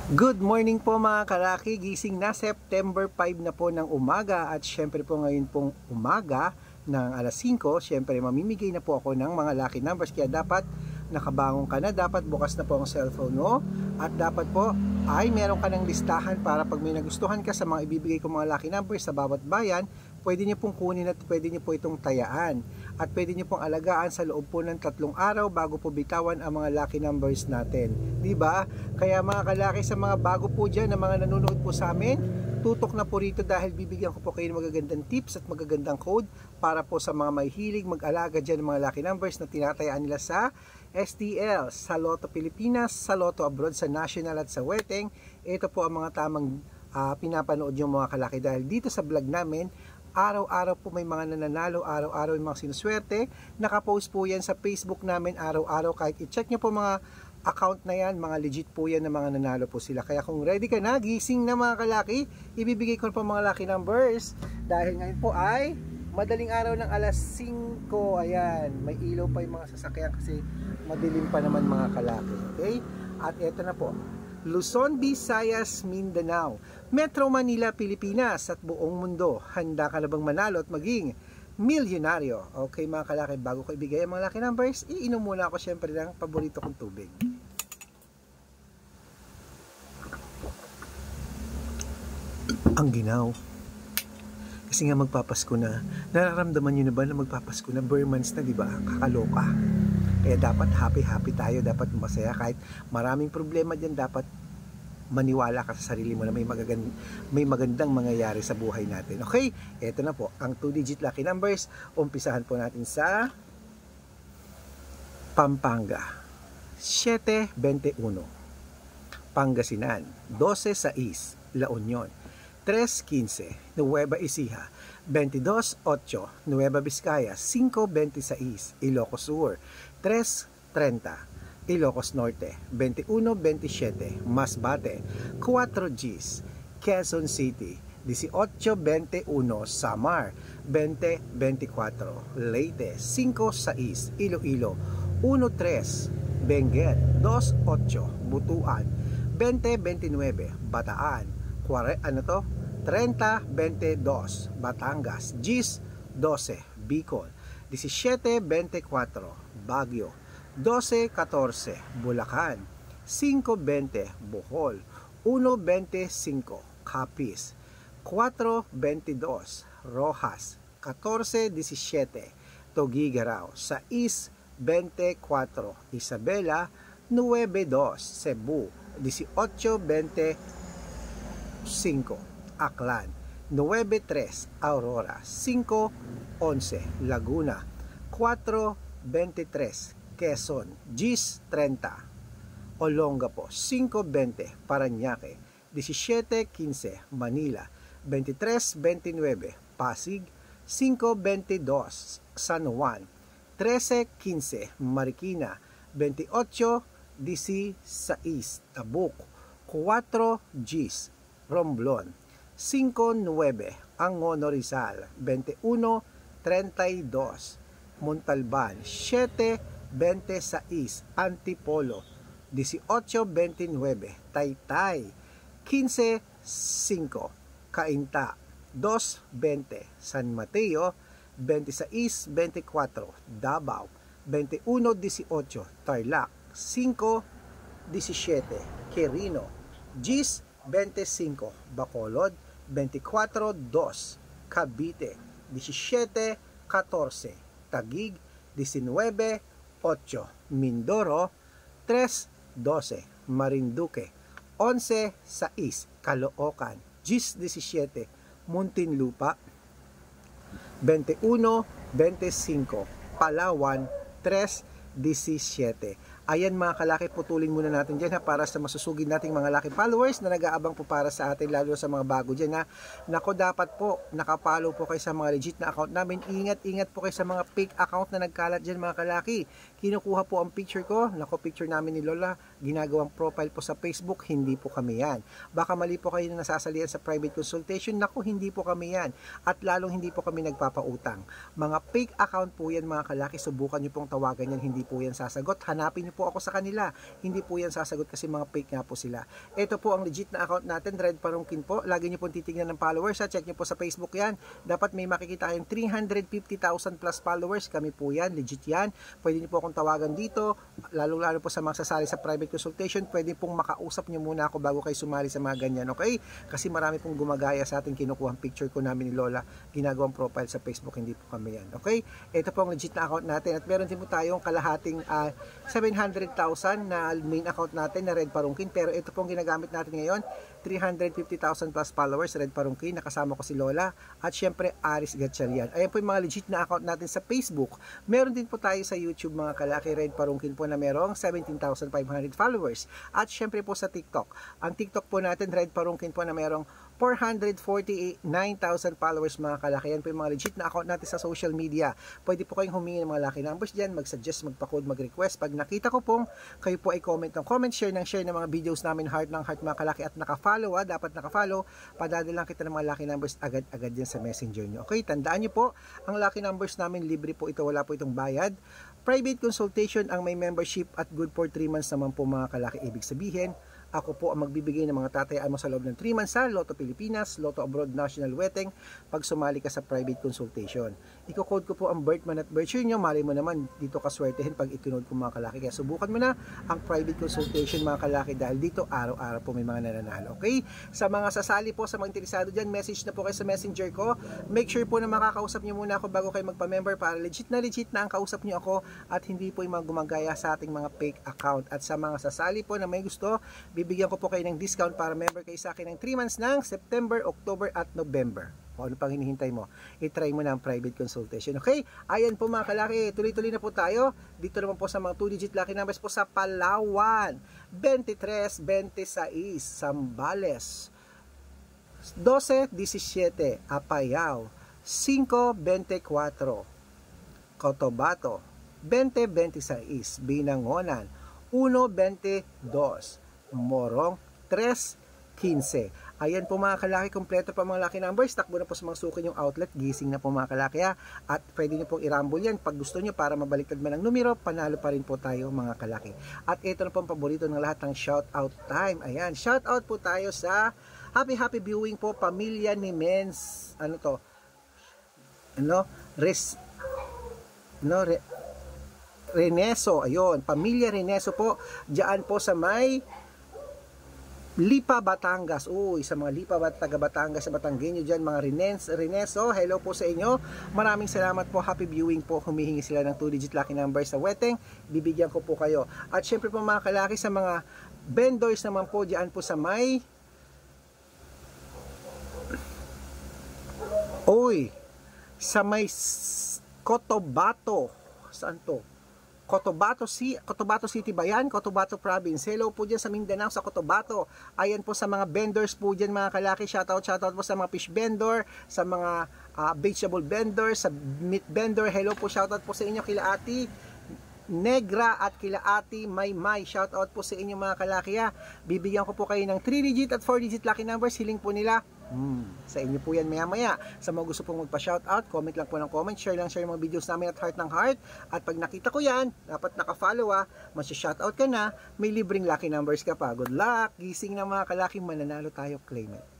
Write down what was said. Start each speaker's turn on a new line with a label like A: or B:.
A: Good morning po mga kalaki, gising na September 5 na po ng umaga at syempre po ngayon pong umaga ng alas 5, syempre mamimigay na po ako ng mga lucky numbers kaya dapat nakabangon ka na, dapat bukas na po ang cellphone mo at dapat po ay meron ka ng listahan para pag may nagustuhan ka sa mga ibibigay ko mga lucky numbers sa bawat bayan, pwede niyo pong kunin at pwede niyo po itong tayaan at pwede niyo pong alagaan sa loob po ng 3 araw bago po bitawan ang mga lucky numbers natin, di ba? Kaya mga kalaki, sa mga bago po dyan na mga nanonood po sa amin, tutok na po rito dahil bibigyan ko po kayo ng magagandang tips at magagandang code para po sa mga may hilig mag-alaga dyan ng mga lucky numbers na tinatayaan nila sa STL, sa Lotto Pilipinas, sa Lotto Abroad, sa National at sa Weteng. Ito po ang mga tamang pinapanood yung mga kalaki dahil dito sa vlog namin araw-araw po may mga nananalo, araw-araw yung mga sinuswerte. Nakapost po yan sa Facebook namin araw-araw, kahit i-check nyo po mga account na yan, mga legit po yan na mga nanalo po sila. Kaya kung ready ka na, gising na mga kalaki, ibibigay ko po mga lucky numbers dahil ngayon po ay madaling araw ng alas 5. Ayan, may ilaw pa yung mga sasakyan kasi madilim pa naman mga kalaki. Okay? At eto na po, Luzon, Visayas, Mindanao, Metro Manila, Pilipinas at buong mundo. Handa ka na bang manalo at maging milyonaryo? Okay mga kalaki, bago ko ibigay ang mga lucky numbers, iinom muna ako syempre ng paborito kong tubig. Ang ginaw. Kasi nga magpapasko na. Nararamdaman nyo na ba na magpapasko na? Burmans na, di ba? Kakaloka. Kaya dapat happy tayo, dapat masaya kahit maraming problema dyan, dapat maniwala ka sa sarili mo na may magandang mangyayari sa buhay natin. Okay, eto na po ang 2-digit lucky numbers. Umpisahan po natin sa Pampanga 721, Pangasinan 12-6, La Union 3-15, Nueva Ecija 22-8, Nueva Vizcaya 5-26, Ilocos Sur 3-30, Ilocos Norte 21-27, Masbate 4 Gs, Quezon City 18-21, Samar 20-24, Leyte 5-6, Iloilo 1-3, Benguet 2-8, Butuan 20-29, Bataan 30-22, Batangas Gs 12, Bicol 17-24, Baguio 12-14, Bulacan 5-20, Bohol 1-25, Capiz 4-22, Rojas 14-17, Tuguegarao 6-24, Isabela 9-2, Cebu 18-25, Aklan 9-3, Aurora 5-11, Laguna 4-23, Quezon Gs 30, Olongapo 5-20, Parañaque 17-15, Manila 23-29, Pasig 5-22, San Juan 13-15, Marikina 28-16, Tabuk 4 Gs, Romblon 5-9, Angono Rizal 21-32, Montalban 7-26, Antipolo 18-29, Taytay 15-5, Cainta 2-20, San Mateo 26-24, Davao 21-18, Tarlac 5-17, Quirino Gs 25, Bacolod 24-2, Cavite 17-14, Taguig 19-8, Mindoro 3-12, Marinduque 11-6, Caloocan Gs 17, Muntinlupa 21-25, Palawan 3-17. Ayan mga kalaki, putulin muna natin dyan ha, para sa masusugid nating mga lucky followers na nag-aabang po para sa atin, lalo sa mga bago dyan ha. Nako, dapat po nakapollow po kayo sa mga legit na account namin. Ingat po kayo sa mga fake account na nagkalat dyan mga kalaki. Kinukuha po ang picture ko, nako, picture namin ni Lola, ginagawang profile po sa Facebook, hindi po kami yan. Baka mali po kayo na nasasalihan sa private consultation, nako, hindi po kami yan. At lalong hindi po kami nagpapautang. Mga fake account po yan mga kalaki, subukan nyo pong tawagan yan, hindi po yan sasagot. Hanapin nyo po ako sa kanila. Hindi po yan sasagot kasi mga fake nga po sila. Ito po ang legit na account natin, Red Parungkin po. Lagi niyo po titignan ng followers, check niyo po sa Facebook yan. Dapat may makikita kayong 350,000 plus followers. Kami po yan, legit yan. Pwede niyo po akong tawagan dito, lalo po sa mga sasali sa private consultation. Pwede pong makausap niyo muna ako bago kayo sumali sa mga ganyan, okay? Kasi marami pong gumagaya sa ating kinukuha ang picture ko namin ni Lola, ginagawang profile sa Facebook, hindi po kami yan, okay? Ito po ang legit na account natin at meron din po tayong kalahating 700,000 na main account natin na Red Parungkin, pero ito pong ginagamit natin ngayon 350,000 plus followers, Red Parungkin, nakasama ko si Lola at syempre Aris Gatchalian. Ayan po yung mga legit na account natin sa Facebook. Meron din po tayo sa YouTube mga kalaki, Red Parungkin po na merong 17,500 followers at syempre po sa TikTok. Ang TikTok po natin, Red Parungkin po na merong 449,000 followers mga kalaki. Yan po yung mga legit na account natin sa social media. Pwede po kayong humingi ng mga lucky numbers dyan, mag-suggest, magpa-code, mag-request. Pag nakita ko pong kayo po ay comment ng comment, share ng mga videos namin, heart ng heart mga kalaki at naka-follow, dapat naka-follow, padadala lang kita ng mga lucky numbers agad-agad yan sa messenger nyo. Okay, tandaan nyo po, ang lucky numbers namin libre po ito, wala po itong bayad. Private consultation ang may membership at good for 3 months naman po mga kalaki. Ibig sabihin, ako po ang magbibigay ng mga tatayaan mo sa loob ng 3 months sa Lotto Pilipinas, Lotto Abroad National Wedding pag sumali ka sa private consultation. Iko-code ko po ang birth month at birth year nyo. Mali mo naman dito kaswertehin pag ikinode ko mga kalaki. Kaya subukan mo na ang private consultation mga kalaki dahil dito araw-araw po may mga nananalo. Okay? Sa mga sasali po, sa mga interesado dyan, message na po kayo sa messenger ko. Make sure po na makakausap nyo muna ako bago kayo magpa-member para legit na ang kausap nyo ako at hindi po yung mga gumagaya sa ating mga fake account. At sa mga sasali po na may gusto, bibigyan ko po kayo ng discount para member kayo sa akin ng 3 months ng September, October at November. O ano pang hinihintay mo? I-try mo na ang private consultation. Okay? Ayan po mga kalaki. Tuloy-tuloy na po tayo. Dito naman po sa mga 2-digit lucky numbers po sa Palawan. 23, 26, Zambales. 12, 17, Apayao. 5, 24, Cotabato. 20, 26, Binangonan. 1, 22, Morong, 3, 15. Ayan po mga kalaki, kompleto pa mga lucky numbers. Takbo na po sa mga suki yung outlet. Gising na po mga kalaki ha. At pwede nyo pong i-rumble yan pag gusto nyo para mabaliktad man ang numero. Panalo pa rin po tayo mga kalaki. At ito na po ang paborito ng lahat ng shout out time. Ayan, shout out po tayo sa happy viewing po, pamilya ni Mens. Ano to? Reneso. Ayun, pamilya Reneso po. Diyan po sa may Lipa, Batangas. Uy, sa mga Lipa, taga Batangas, sa Batanggenyo dyan, mga Reneso, hello po sa inyo. Maraming salamat po, happy viewing po. Humihingi sila ng 2-digit lucky number sa wedding. Bibigyan ko po kayo. At syempre po mga kalaki, sa mga vendors naman po dyan po sa may Cotabato. Saan to? Cotabato City ba yan? Cotabato Province. Hello po dyan sa Mindanao, sa Cotabato. Ayan po sa mga vendors po dyan mga kalaki. Shoutout po sa mga fish vendor, sa mga vegetable vendor, sa meat vendor. Hello po, shoutout po sa inyo kila Ati Negra at kila Ati Maymay. Shoutout po sa inyo mga kalaki ha. Bibigyan ko po kayo ng 3-digit at 4-digit lucky numbers. Hiling po nila. Sa inyo po yan maya-maya. Sa mga gusto pong magpa-shoutout, comment lang po ng comment, share yung mga videos namin at heart ng heart. At pag nakita ko yan, dapat naka-follow masya-shoutout ka na, may libreng lucky numbers ka pa. Good luck! Gising na mga kalaki, mananalo tayo, claim it.